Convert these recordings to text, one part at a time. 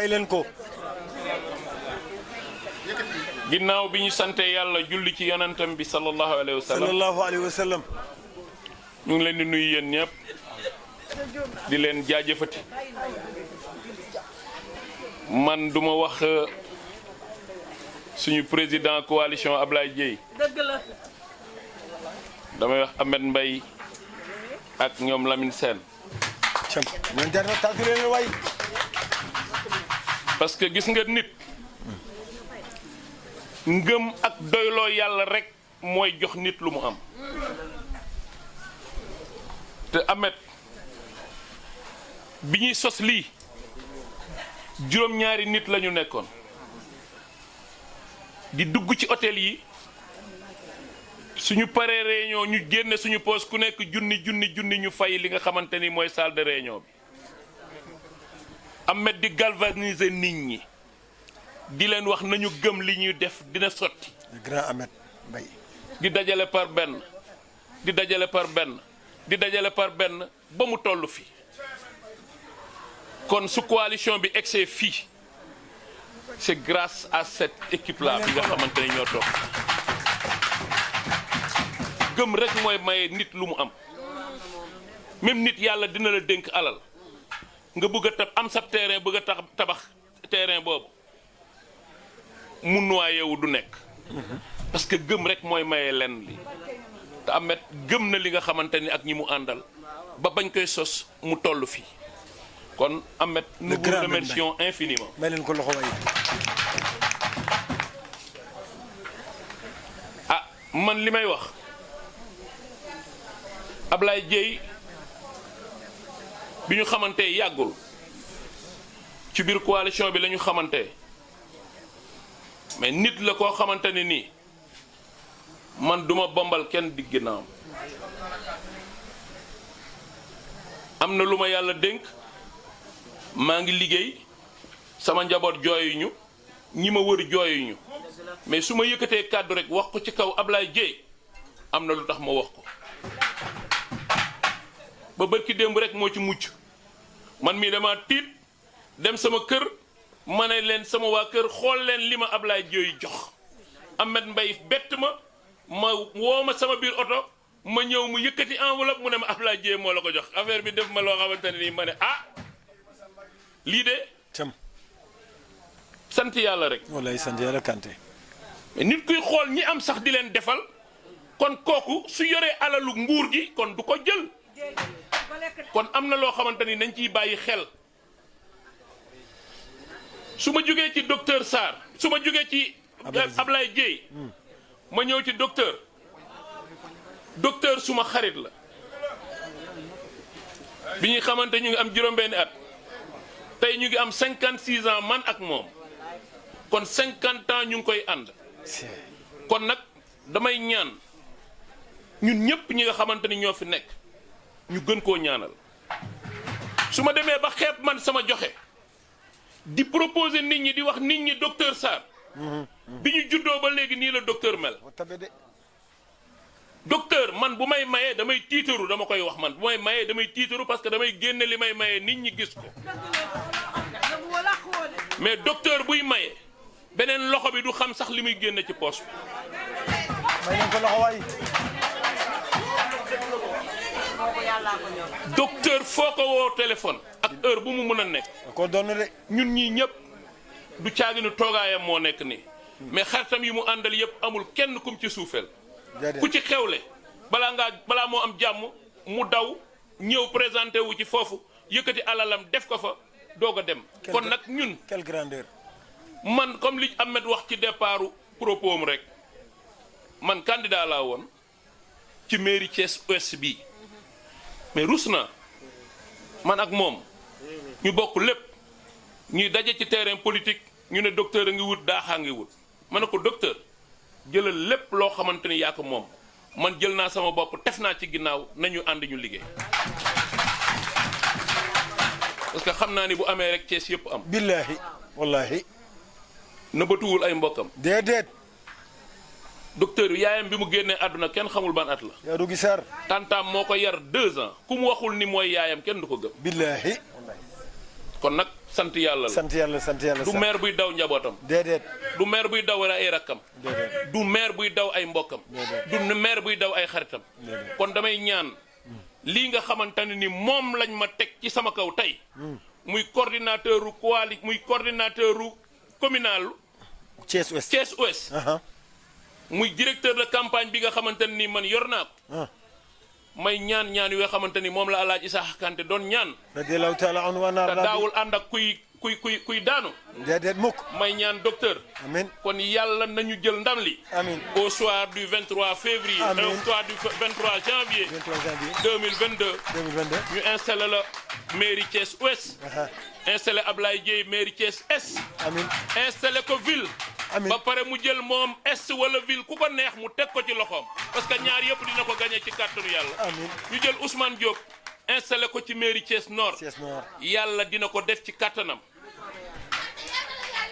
fay leen ko. ginnaaw bi ñu sante yàlla julli ci yonentam bi sallallahu alayhi wa sallam. sallallahu alayhi wa sallam. ñu ngi leen di nuyu yéen ñëpp di leen jaajëfati man duma wax suñu président coalition Ablaye Dieye damay wax Ahmed Mbaye ak ñoom Lamine Sène parce que gis nga nit ngëm ak doyloo yàlla rek mooy jox nit lu mu am te Ahmed bi ñuy sos lii juróom-ñaari nit la ñu nekkoon di dugg ci hôtel yi suñu paree réunion ñu génne suñu poos ku nekk junni ñu fay li nga xamante ni mooy salle de réunion bi Ahmed di galvaniser nit ñi di leen wax nañu gëm li ñuy def dina sotti. grand Ahmed Mbaye di dajale par benn di dajale par benn di dajale par benn ba mu toll fi kon su coalition bi egsee fii c'est grâce à cette équipe là bi nga xamante ne ñoo toog gëm rek mooy maye nit lu mu am même nit yàlla dina la dénk alal nga bëgg a am sa terrain bëgg a tabax terrain boobu mu noyé wu du nekk parce que gëm rek mooy maye lenn li te Ahmed gëm na li nga xamante ni ak ñi mu àndal ba bañ koy sos mu toll fii kon Ahmed nous vous remercions infiniment. may leen ko loxo way ah man li may wax Ablaye Dieye bi ñu xamante yàggul ci biir coalition bi la ñu xamante mais nit la koo xamante ne nii man duma bombal kenn di ginnaawam am na lu ma yàlla dénk maa ngi liggéey sama njaboot jooyuñu ñi ma wër jooyuñu mais su ma yëkkatee kàddu rek wax ko ci kaw Ablaye Dieye am na lu tax ma wax ko ba bërki démb rek moo ci mucc man mii dama tiit dem sama kër ma ne leen sama waa kër xool leen li ma Ablaye Dieye jox Ahmed Mbaye bett ma woo ma sama biir oto ma ñëw mu yëkkati enveloppe mu ne ma Ablaye Dieye moo la ko jox affaire bi def ma loo xamante ne nii ma ne ah lii de sant yàlla rek. wallaay sant yàlla Kanté. mais nit kuy xool ñi am sax di leen defal kon kooku su yoree alalu nguur gi kon du ko jël kon am na loo xamante ni nañ ciy bàyyi xel su ma jógee ci docteur Sarr su ma jógee ci Ablaye Dieye ma ñëw ci docteur suma xarit la bi ñuy xamante ñu ngi am juróom-benni at tey ñu ngi am 56 ans man ak moom kon 50 ans ñu ngi koy ànd kon nag damay ñaan ñun ñëpp ñi nga xamante ni ñoo fi nekk ñu gën koo ñaanal su ma demee ba xeeb man sama joxe di proposer nit ñi di wax nit ñi docteur Sarr bi ñu juddoo ba léegi nii la docteur mel docteur man bu may mayee damay tiitaru dama koy wax man bu may mayee damay tiitaru parce que damay génne li may mayee nit ñi gis ko mais docteur buy maye beneen loxo bi du xam sax li muy génne ci poche bi. may leen ko loxo waay. docteur foo ko woo téléphone ak heure bu mu mën a nekk. ko doon de. ñun ñii ñëpp du caaginu toogaayam moo nekk nii mais xaritam yi mu àndal yëpp amul kenn kum ci suufeel ku ci xewle balaa moo am jàmm mu daw ñëw présenté wu ci foofu yëkkati alalam def ko fa doog a dem. kon nag ñun quelle grandeur. man comme li Ahmed wax ci départu propos am rek man candidat laa woon ci mairie Thiès Ouest bii mais rus na man ak moom ñu bokk lépp ñuy daje ci terrain politique ñu ne docteur a ngi wut daaxaa ngi wut ma ne ko docteur jëlal lépp loo xamante ni yaa ko moom man jël naa sama bopp tef naa ci ginnaaw nañu ànd ñu liggéey parce que xam naa ni bu amee rek Thiès yëpp am. billahi wallahi nëbbatuwul ay mbokkam. déedéet. docteur bi yaayam bi mu génnee àdduna kenn xamul ban at la. yaa du gisaar. tantaam moo ko yar 2 ans ku mu waxul ni mooy yaayam kenn du ko gëm. billahi kon nag sant yàlla la. sant yàlla. du maire buy daw njabootam. déedéet. du maire buy daw ay rakkam. déedéet. du maire buy daw ay mbokkam. du maire buy daw ay xaritam. kon damay ñaan lii nga xamante ne ni moom lañ ma teg ci sama kaw tey. muy coordinateur u muy coordinateur u communal. Thiès Ouest. Thiès Ouest. muy directeur de campagne bi nga xamante ne ni man yor naa ko. may ñaan yi nga xamante ni moom la Alaaji Isaaxa Kanté doon ñaan. radiyallahu taala anhu wa te daawul ànd ak kuy daanu. déedéet mukk. may ñaan docteur. amiin kon yàlla nañu jël ndam li. amiin au soir du 23 février. amiin au soir du 23 janvier. 2022. ñu installé la mairie Thiès Ouest. installé Ablaye Dieye mairie Thiès Est. amiin installé ko ville. amiin ba pare mu jël moom est wala ville ku ko neex mu teg ko ci loxoom. parce que ñaar yëpp dina ko gagné ci kàttanu yàlla. amiin ñu jël Ousmane Diop installé ko ci mairie Thiès Nord. Thiès Nord. yàlla dina ko def ci kàttanam.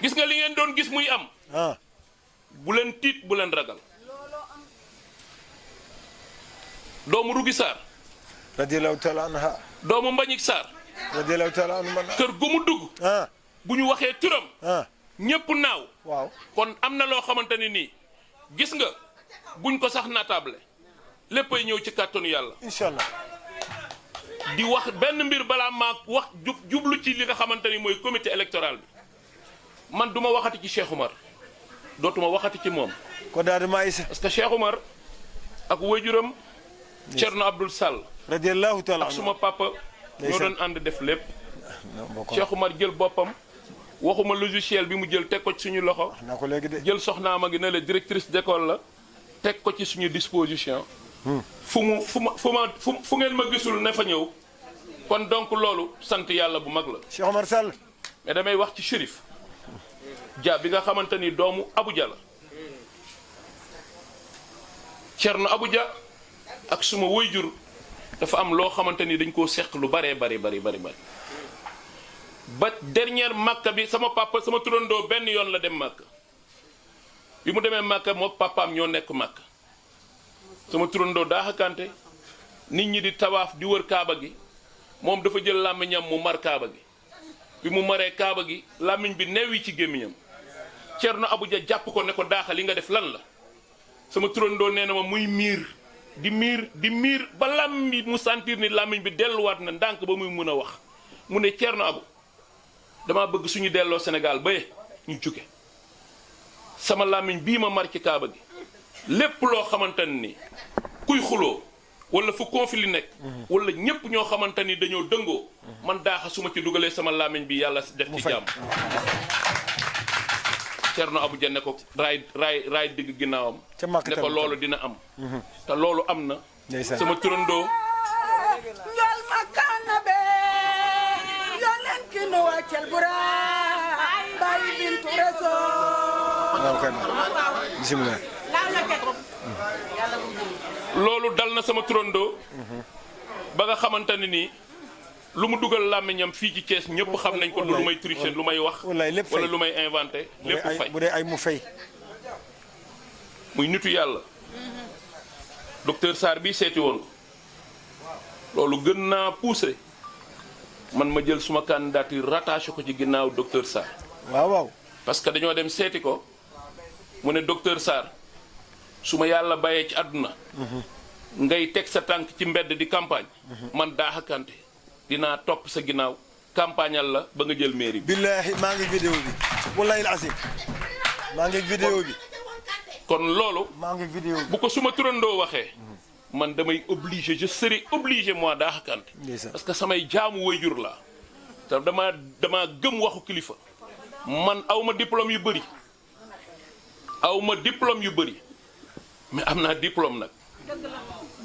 gis nga li ngeen doon gis muy am. bu leen tiit bu leen ragal. doomu Rugi Sarr. radiyallahu taala anha. doomu Mbagnick Sarr. radiyallahu taala anhu. kër gu mu dugg. bu ñu waxee turam. ñëpp naaw. waaw kon am na loo xamante ni nii gis nga buñ ko sax naatable léppay ñëw ci kàttanu yàlla. incha allah. di wax benn mbir balaa maa wax jublu ci li nga xamante ni mooy comité électoral bi man duma waxati ci Cheikh Oumar dootuma waxati ci moom. ko daal di maïs. parce que Cheikh Oumar ak waajuram Thierno Abdoul Sall. radiyallahu taala ak suma papa. ñoo doon ànd def lépp. Cheikh Oumar jël boppam. waxuma logiciel bi mu jël teg ko ci suñu loxo. naa ko léegi de. jël soxnaam a ngi ne la directrice d'école la teg ko ci suñu disposition. fu ngeen ma gisul ne fa ñëw. kon donc loolu sant yàlla bu mag la. Cheikh Omar Sall. mais damay wax ci Chérif Dia bi nga xamante ni doomu Abuja la. Thierno Abuja ak suma waajur dafa am loo xamante ni dañ koo seq lu bari. ba dernière Makka bi sama papa sama turandoo benn yoon la dem Makka bi mu demee Makka moo papaam ñoo nekk Makka sama turandoo Daaxa Kanté nit ñi di tawaaf di wër Kaaba gi moom dafa jël làmmiñam mu mar Kaaba gi bi mu maree Kaaba gi làmmiñ bi neewi ci gémmiñam Thierno Abuja jàpp ko ne ko Daaxa li nga def lan la sama turandoo nee na ma muy miir di miir ba làmmiñ bi mu sentir ni làmmiñ bi delluwaat na ndànk ba muy mun a wax mu ne Thierno Abu dama bëgg suñu delloo Sénégal ba ñu jóge sama làmmiñ bii ma mar ci Kaaba gi lépp loo xamante ni kuy xuloo wala fu conflit nekk wala ñépp ñoo xamante ni dañoo dëngoo man Daaxa su ma ci dugalee sama làmmiñ bi yàlla def ci jàmm. Thierno Abu Dia ne ko raay digg ginnaawam ne ko loolu dina am te loolu am na sama turandoo njol makana be yonen kino wacel bura bay bintu reso bismillah loolu dal na sama turandoo ba nga xamante ne nii lu mu dugal làmmiñam fii ci Thiès ñëpp xam nañ ko lu may tricher lu may wax wala lu may inventé lépp fay bu dee ay mu fay muy nitu yàlla docteur Sarr bii seeti woon ko loolu gën naa poussé man ma jël suma candidature rattaché ko ci ginnaaw docteur Sarr waaw parce que dañoo dem seeti ko mu ne docteur Sarr su ma yàlla bàyyee ci àdduna ngay teg sa tànk ci mbedd di campagne man Daaxa Kanté dinaa topp sa ginnaaw campagnal la ba nga jël mairie bi. billaahi maa ngi vidéo bi wallaahi al-azim maa ngi vidéo bi. kon loolu. maa ngi vidéo bi bu ko suma turandoo waxee. man damay obligé je serai obligé moi Daaxa Kanté. parce que samay jaamu waajur laa. te damaa gëm waxu kilifa. man awma diplôme yu bëri. mais am naa diplôme nag.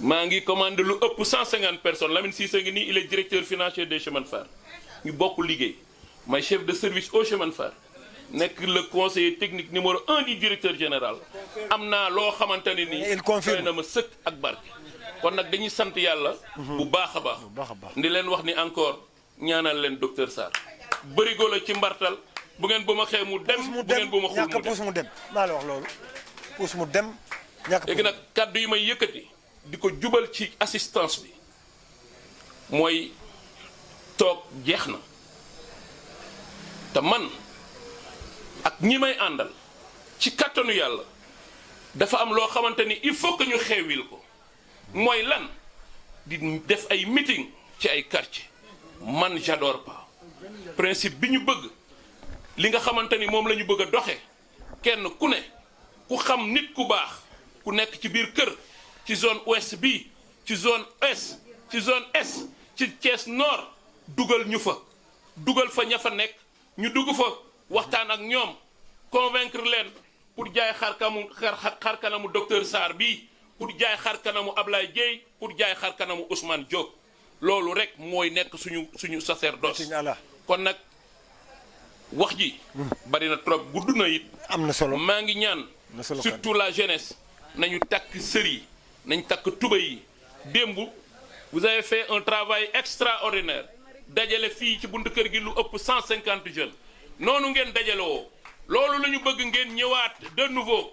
maa ngi commandé lu ëpp 150 personnes Lamine Cissé ngi nii il est directeur financier des chemins de fer ñu bokk liggéey may chef de service au chemin de fer nekk le conseiller technique numéro 1 du directeur général am naa loo xamante ne nii doy na ma sëkk ak barke kon nag dañuy sant yàlla bu baax a baax ndi leen wax ni encore ñaanal leen docteur Sarr bërigo la ci mbartal bu ngeen bu ma xee mu dem bu ngeen bu ma xul mu dem maa la wax loolu puus mu dem léegi nag kàddu yi may yëkkati di ko jubal ci assistance bi mooy toog jeex na te man ak ñi may àndal ci kattanu yàlla dafa am loo xamante ni il faut que ñu xewil ko mooy lan di def ay meeting ci ay quartier man j'adore pas principe bi ñu bëgg li nga xamante ni moom la ñu bëgg a doxe kenn ku ne ku xam nit ku baax ku nekk ci biir kër ci zone ouest bi ci zone est ci zone est ci Thiès Nord dugal ñu fa dugal fa ña fa nekk ñu dugg fa waxtaan ak ñoom convaincre leen pour jaay xar kanamu docteur Sarr bii pour jaay xar kanamu Ablaye Dieye pour jaay xar kanamu Ousmane Diop loolu rek mooy nekk suñu sacerdoce kon nag wax ji bari na trop gudd na it am na solo maa ngi ñaan surtout la jeunesse nañu takk sër yi nañ takk tuba yi démb vous avez fait un travail extraordinaire dajale fii ci buntu kër gi lu ëpp 150 jeunes noonu ngeen dajale woo loolu la ñu bëgg ngeen ñëwaat de nouveau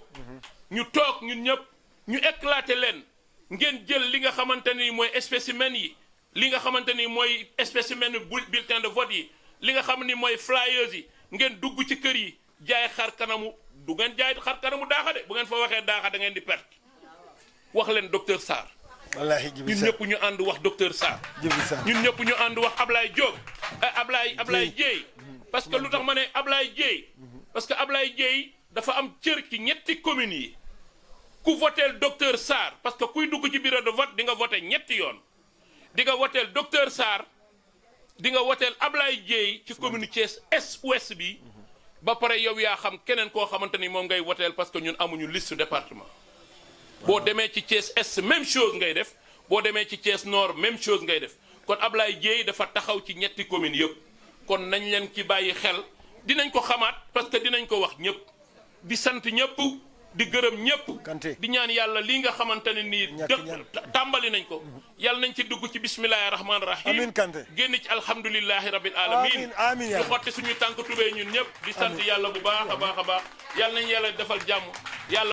ñu toog ñun ñëpp ñu éclater leen ngeen jël li nga xamante ni mooy spécimen yi li nga xamante ni mooy spécimen bulletin de vote yi li nga xam ni mooy flyers yi ngeen dugg ci kër yi jaay xar kanamu du ngeen jaay xar kanamu daaxa de bu ngeen fa waxee daaxa da ngeen di perte wax leen docteur Sarr. wallaahi Djibi Sarr ñun ñëpp ñu ànd wax docteur Sarr. Djibi Sarr ñun ñëpp ñu ànd wax Ablaye Diop Ablaye Dieye parce que lu tax ma ne Ablaye Dieye parce que Ablaye Dieye dafa am cër ci ñetti communes yi ku voteel docteur Sarr parce que kuy dugg ci bureau de vote di nga voté ñetti yoon di nga voteel docteur Sarr di nga woteel Ablaye Dieye ci commune Thiès est ouest bi ba pare yow yaa xam keneen koo xamante ni moom ngay woteel parce que ñun amuñu liste département boo demee ci Thiès est même chose ngay def boo demee ci Thiès nord même chose ngay def kon Ablaye Dieye dafa taxaw ci ñetti communes yëpp kon nañ leen ci bàyyi xel dinañ ko xamaat parce que dinañ ko wax ñëpp di sant ñëpp di gërëm ñëpp di ñaan yàlla lii nga xamante ne nii tàmbali nañ ko yàlla nañ ci dugg ci bismillahi rahmaani rahim génn ci alhamdulillahi rabbil alamin ñu xotti suñu tànk tubéy ñun ñëpp di sant yàlla bu baax a baax a baax yàlla nañ yàlla defal jàmm yàlla